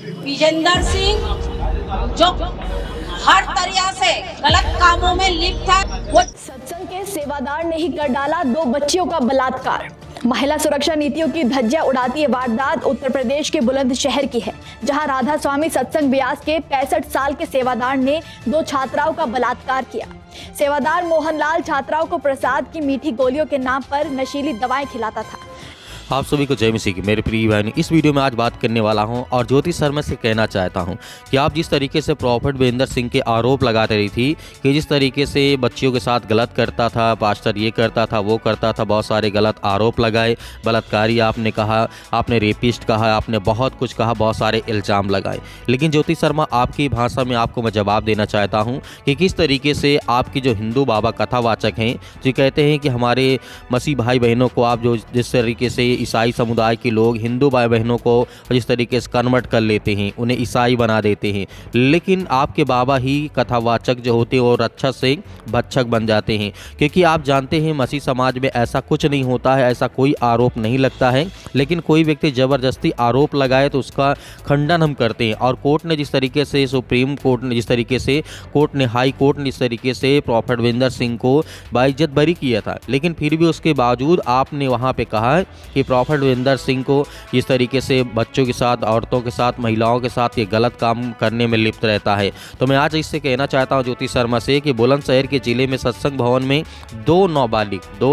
विजेंद्र सिंह जो हर तरह से गलत कामों में लिप्त था, वो सत्संग के सेवादार ने ही कर डाला 2 बच्चियों का बलात्कार। महिला सुरक्षा नीतियों की धज्जियां उड़ाती ये वारदात उत्तर प्रदेश के बुलंदशहर की है, जहां राधा स्वामी सत्संग ब्यास के 65 साल के सेवादार ने 2 छात्राओं का बलात्कार किया। सेवादार मोहनलाल छात्राओं को प्रसाद की मीठी गोलियों के नाम पर नशीली दवाएं खिलाता था। आप सभी को जय मसीह की। मेरे प्रिय बहन, इस वीडियो में आज बात करने वाला हूं और ज्योति शर्मा से कहना चाहता हूं कि आप जिस तरीके से प्रॉफिट विजेंद्र सिंह के आरोप लगाते रही थी कि जिस तरीके से बच्चियों के साथ गलत करता था, पास्टर ये करता था, वो करता था, बहुत सारे गलत आरोप लगाए, बलात्कारी आपने कहा, आपने रेपिस्ट कहा, आपने बहुत कुछ कहा, बहुत सारे इल्ज़ाम लगाए। लेकिन ज्योति शर्मा, आपकी भाषा में आपको मैं जवाब देना चाहता हूँ कि किस तरीके से आपकी जो हिंदू बाबा कथावाचक हैं, जो कहते हैं कि हमारे मसीह भाई बहनों को आप जो जिस तरीके से ईसाई समुदाय के लोग हिंदू भाई बहनों को जिस तरीके से कन्वर्ट कर लेते हैं, उन्हें ईसाई बना देते हैं, लेकिन आपके बाबा ही कथावाचक जो होते हैं वो रक्षक से भक्षक बन जाते हैं। क्योंकि आप जानते हैं मसीह समाज में ऐसा कुछ नहीं होता है, ऐसा कोई आरोप नहीं लगता है, लेकिन कोई व्यक्ति ज़बरदस्ती आरोप लगाए तो उसका खंडन हम करते हैं। और कोर्ट ने जिस तरीके से, सुप्रीम कोर्ट ने जिस तरीके से, कोर्ट ने, हाई कोर्ट ने जिस तरीके से प्रॉफिट विजेंद्र सिंह को बाइज्जत बरी किया था, लेकिन फिर भी उसके बावजूद आपने वहाँ पे कहा कि प्रॉफिट विजेंद्र सिंह को इस तरीके से बच्चों के साथ, औरतों के साथ, महिलाओं के साथ ये गलत काम करने में लिप्त रहता है। तो मैं आज इससे कहना चाहता हूँ ज्योति शर्मा से कि बुलंदशहर के जिले में सत्संग भवन में 2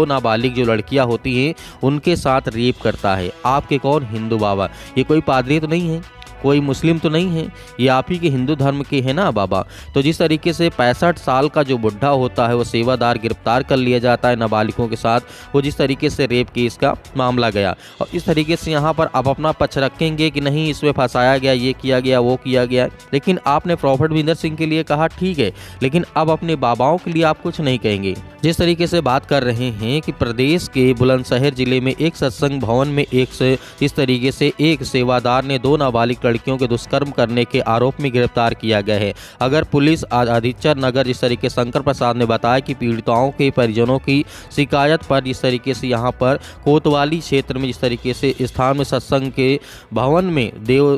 नाबालिग जो लड़कियां होती हैं उनके साथ रेप करता है। आपके कौन? हिंदू बाबा। ये कोई पादरी तो नहीं है, कोई मुस्लिम तो नहीं है, ये आप ही के हिंदू धर्म के हैं ना बाबा। तो जिस तरीके से 65 साल का जो बुढ़ा होता है वो सेवादार गिरफ्तार कर लिया जाता है नाबालिगों के साथ, वो जिस तरीके से रेप केस का मामला गया, और इस तरीके से यहाँ पर आप अपना पक्ष रखेंगे कि नहीं इसमें फंसाया गया, ये किया गया, वो किया गया। लेकिन आपने प्रॉफिट विजेंद्र सिंह के लिए कहा ठीक है, लेकिन अब अपने बाबाओं के लिए आप कुछ नहीं कहेंगे। जिस तरीके से बात कर रहे हैं कि प्रदेश के बुलंदशहर जिले में एक सत्संग भवन में इस तरीके से एक सेवादार ने 2 नाबालिग लड़कियों के दुष्कर्म करने के आरोप में गिरफ्तार किया गया है। अगर पुलिस अधीक्षक नगर जिस तरीके शंकर प्रसाद ने बताया कि पीड़िताओं के परिजनों की शिकायत पर जिस तरीके से यहाँ पर कोतवाली क्षेत्र में जिस तरीके से स्थान में सत्संग के भवन में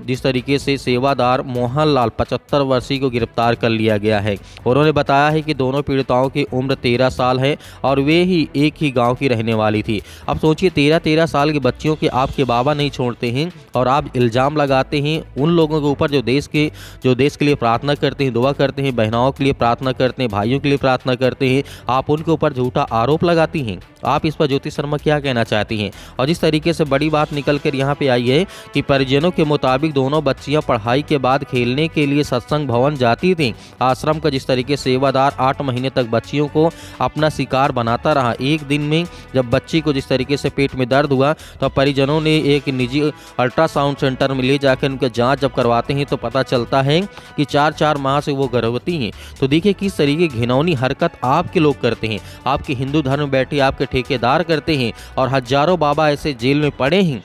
जिस तरीके से सेवादार मोहनलाल 75 वर्षीय को गिरफ्तार कर लिया गया है। उन्होंने बताया है कि दोनों पीड़िताओं की उम्र 13 साल है और वे ही एक ही गांव की रहने वाली थी। अब सोचिए 13 साल की बच्चियों के आपके बाबा नहीं छोड़ते हैं और आप इल्ज़ाम लगाते हैं उन लोगों के ऊपर जो देश के लिए प्रार्थना करते हैं, दुआ करते हैं, बहनों के लिए प्रार्थना करते हैं, भाइयों के लिए प्रार्थना करते हैं, आप उनके ऊपर झूठा आरोप लगाती हैं। आप इस पर ज्योति शर्मा क्या कहना चाहती हैं? और जिस तरीके से बड़ी बात निकल कर यहाँ पे आई है कि परिजनों के मुताबिक दोनों बच्चियां पढ़ाई के बाद खेलने के लिए सत्संग भवन जाती थीं। आश्रम का जिस तरीके से सेवादार 8 महीने तक बच्चियों को अपना शिकार बनाता रहा। एक दिन में जब बच्ची को जिस तरीके से पेट में दर्द हुआ तो परिजनों ने एक निजी अल्ट्रासाउंड सेंटर में ले जाकर उनके जांच जब करवाते हैं तो पता चलता है कि 4 माह से वो गर्भवती हैं। तो देखिए किस तरीके की घिनौनी हरकत आपके लोग करते हैं, आपके हिंदू धर्म में बैठे आपके ठेकेदार करते हैं। और हजारों बाबा ऐसे जेल में पड़े हैं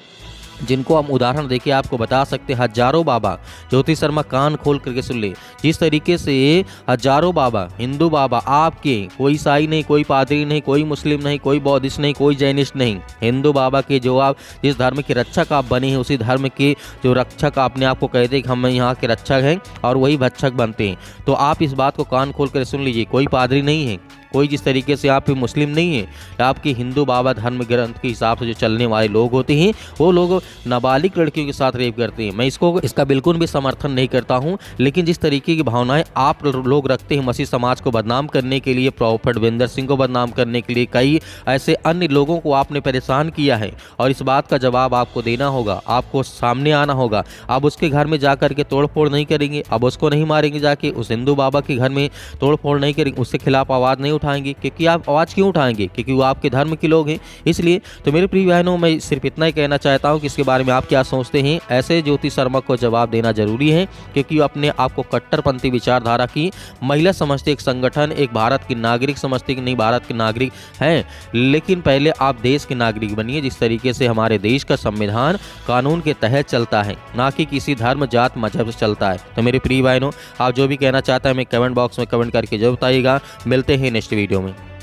जिनको हम उदाहरण देके आपको बता सकते हैं। हजारों बाबा, ज्योति शर्मा कान खोल करके सुन ले, जिस तरीके से हजारों बाबा, हिंदू बाबा आपके, कोई ईसाई नहीं, कोई पादरी नहीं, कोई मुस्लिम नहीं, कोई बौद्धिस्ट नहीं, कोई जैनिस्ट नहीं, हिंदू बाबा के जो आप जिस धर्म के रक्षक आप बने हैं उसी धर्म के जो रक्षक अपने आप को कहते हैं कि हम यहाँ के रक्षक हैं और वही भक्षक बनते हैं। तो आप इस बात को कान खोल कर सुन लीजिए, कोई पादरी नहीं है, कोई जिस तरीके से आप मुस्लिम नहीं है, आपके हिंदू बाबा धर्म ग्रंथ के हिसाब से जो चलने वाले लोग होते हैं वो लोग नाबालिग लड़कियों के साथ रेप करते हैं। मैं इसका बिल्कुल भी समर्थन नहीं करता हूं, लेकिन जिस तरीके की भावनाएं आप लोग रखते हैं मसीह समाज को बदनाम करने के लिए, प्रॉफिट विजेंद्र सिंह को बदनाम करने के लिए, कई ऐसे अन्य लोगों को आपने परेशान किया है और इस बात का जवाब आपको देना होगा, आपको सामने आना होगा। आप उसके घर में जा करके तोड़फोड़ नहीं करेंगे, अब उसको नहीं मारेंगे, जाके उस हिंदू बाबा के घर में तोड़फोड़ नहीं करेंगे, उसके खिलाफ आवाज़ नहीं उठाएंगे। क्योंकि आप आवाज़ क्यों उठाएंगे? क्योंकि वो आपके धर्म के लोग हैं। इसलिए तो मेरे प्रिय बहनों, मैं सिर्फ इतना ही कहना चाहता हूं कि इसके बारे में आप क्या सोचते हैं। ऐसे ज्योति शर्मा को जवाब देना जरूरी है क्योंकि अपने आप को कट्टरपंथी विचारधारा की महिला समझते एक संगठन, एक भारत की नागरिक समझते कि नहीं भारत के नागरिक हैं, लेकिन पहले आप देश के नागरिक बनिए जिस तरीके से हमारे देश का संविधान कानून के तहत चलता है, ना कि किसी धर्म, जात, मजहब से चलता है। तो मेरे प्रिय बहनों, आप जो भी कहना चाहते हैं मैं कमेंट बॉक्स में कमेंट करके जरूर बताइएगा। मिलते हैं नेक्स्ट वीडियो में।